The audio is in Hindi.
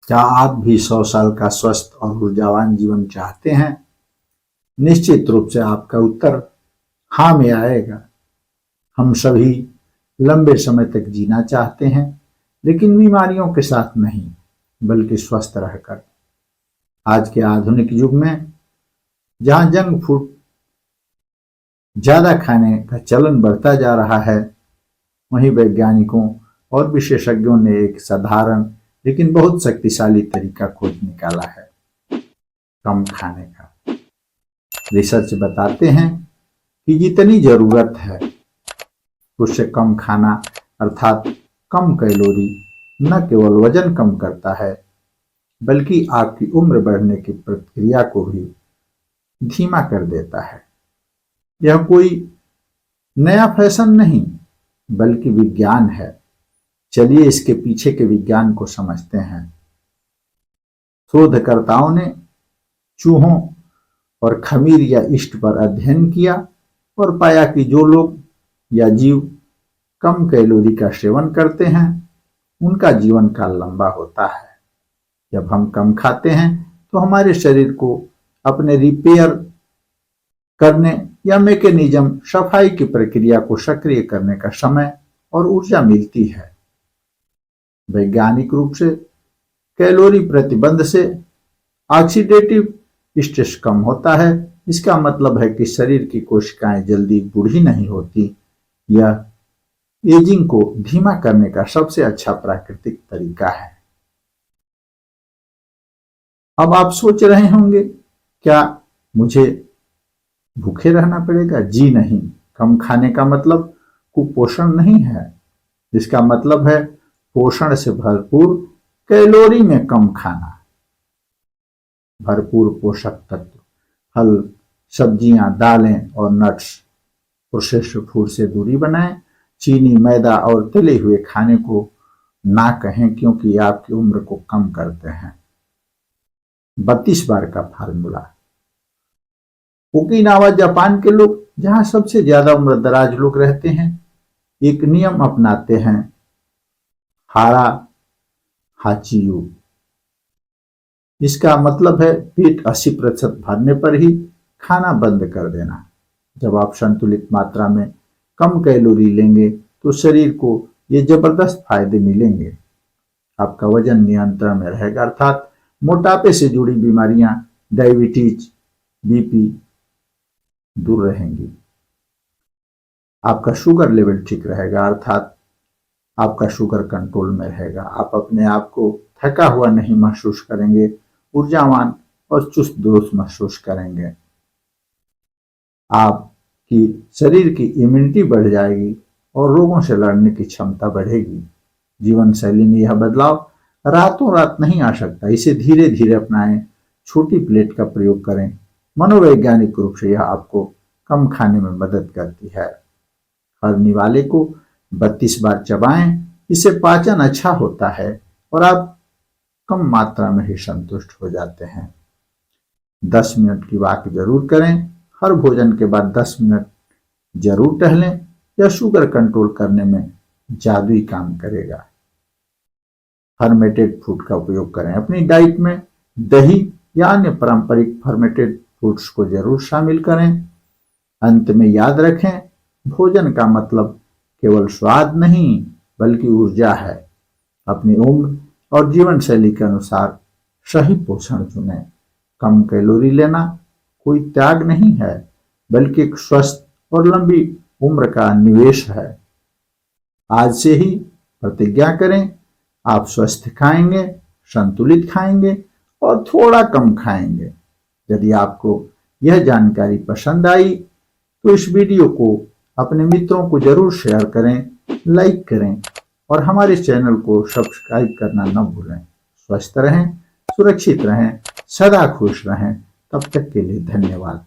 क्या आप भी 100 साल का स्वस्थ और ऊर्जावान जीवन चाहते हैं? निश्चित रूप से आपका उत्तर हाँ में आएगा। हम सभी लंबे समय तक जीना चाहते हैं, लेकिन बीमारियों के साथ नहीं, बल्कि स्वस्थ रहकर। आज के आधुनिक युग में जहां जंक फूड ज्यादा खाने का चलन बढ़ता जा रहा है, वहीं वैज्ञानिकों और विशेषज्ञों ने एक साधारण लेकिन बहुत शक्तिशाली तरीका खोज निकाला है, कम खाने का। रिसर्च बताते हैं कि जितनी जरूरत है उससे कम खाना, अर्थात कम कैलोरी, न केवल वजन कम करता है, बल्कि आपकी उम्र बढ़ने की प्रक्रिया को भी धीमा कर देता है। यह कोई नया फैशन नहीं, बल्कि विज्ञान है। चलिए इसके पीछे के विज्ञान को समझते हैं। शोधकर्ताओं ने चूहों और खमीर या ईस्ट पर अध्ययन किया और पाया कि जो लोग या जीव कम कैलोरी का सेवन करते हैं, उनका जीवन काल लंबा होता है। जब हम कम खाते हैं तो हमारे शरीर को अपने रिपेयर करने या मैकेनिज्म सफाई की प्रक्रिया को सक्रिय करने का समय और ऊर्जा मिलती है। वैज्ञानिक रूप से कैलोरी प्रतिबंध से ऑक्सीडेटिव स्ट्रेस कम होता है। इसका मतलब है कि शरीर की कोशिकाएं जल्दी बूढ़ी नहीं होती। यह एजिंग को धीमा करने का सबसे अच्छा प्राकृतिक तरीका है। अब आप सोच रहे होंगे, क्या मुझे भूखे रहना पड़ेगा? जी नहीं, कम खाने का मतलब कुपोषण नहीं है। इसका मतलब है पोषण से भरपूर, कैलोरी में कम खाना। भरपूर पोषक तत्व, फल, सब्जियां, दालें और नट्स। प्रोसेस्ड फूड से दूरी बनाएं। चीनी, मैदा और तले हुए खाने को ना कहें, क्योंकि आपकी उम्र को कम करते हैं। 32 बार का फार्मूला। ओकिनावा जापान के लोग, जहां सबसे ज्यादा उम्र दराज लोग रहते हैं, एक नियम अपनाते हैं, हारा हाचियू। इसका मतलब है पेट 80% भरने पर ही खाना बंद कर देना। जब आप संतुलित मात्रा में कम कैलोरी लेंगे तो शरीर को ये जबरदस्त फायदे मिलेंगे। आपका वजन नियंत्रण में रहेगा, अर्थात मोटापे से जुड़ी बीमारियां, डायबिटीज, बीपी दूर रहेंगी। आपका शुगर लेवल ठीक रहेगा, अर्थात आपका शुगर कंट्रोल में रहेगा। आप अपने आप को थका हुआ नहीं महसूस करेंगे, ऊर्जावान और चुस्त दुरुस्त महसूस करेंगे। आपकी शरीर की इम्यूनिटी बढ़ जाएगी और रोगों से लड़ने की क्षमता बढ़ेगी। जीवन शैली में यह बदलाव रातों रात नहीं आ सकता, इसे धीरे धीरे अपनाएं। छोटी प्लेट का प्रयोग करें। मनोवैज्ञानिक रूप से यह आपको कम खाने में मदद करती है। हर निवाले को 32 बार चबाएं, इससे पाचन अच्छा होता है और आप कम मात्रा में ही संतुष्ट हो जाते हैं। 10 मिनट की वॉक जरूर करें। हर भोजन के बाद 10 मिनट जरूर टहलें। यह शुगर कंट्रोल करने में जादुई काम करेगा। फर्मेंटेड फूड का उपयोग करें। अपनी डाइट में दही या अन्य पारंपरिक फर्मेंटेड फूड्स को जरूर शामिल करें। अंत में याद रखें, भोजन का मतलब केवल स्वाद नहीं, बल्कि ऊर्जा है। अपनी उम्र और जीवन शैली के अनुसार सही पोषण चुनें। कम कैलोरी लेना कोई त्याग नहीं है, बल्कि एक स्वस्थ और लंबी उम्र का निवेश है। आज से ही प्रतिज्ञा करें, आप स्वस्थ खाएंगे, संतुलित खाएंगे और थोड़ा कम खाएंगे। यदि आपको यह जानकारी पसंद आई तो इस वीडियो को अपने मित्रों को जरूर शेयर करें, लाइक करें और हमारे चैनल को सब्सक्राइब करना न भूलें। स्वस्थ रहें, सुरक्षित रहें, सदा खुश रहें। तब तक के लिए धन्यवाद।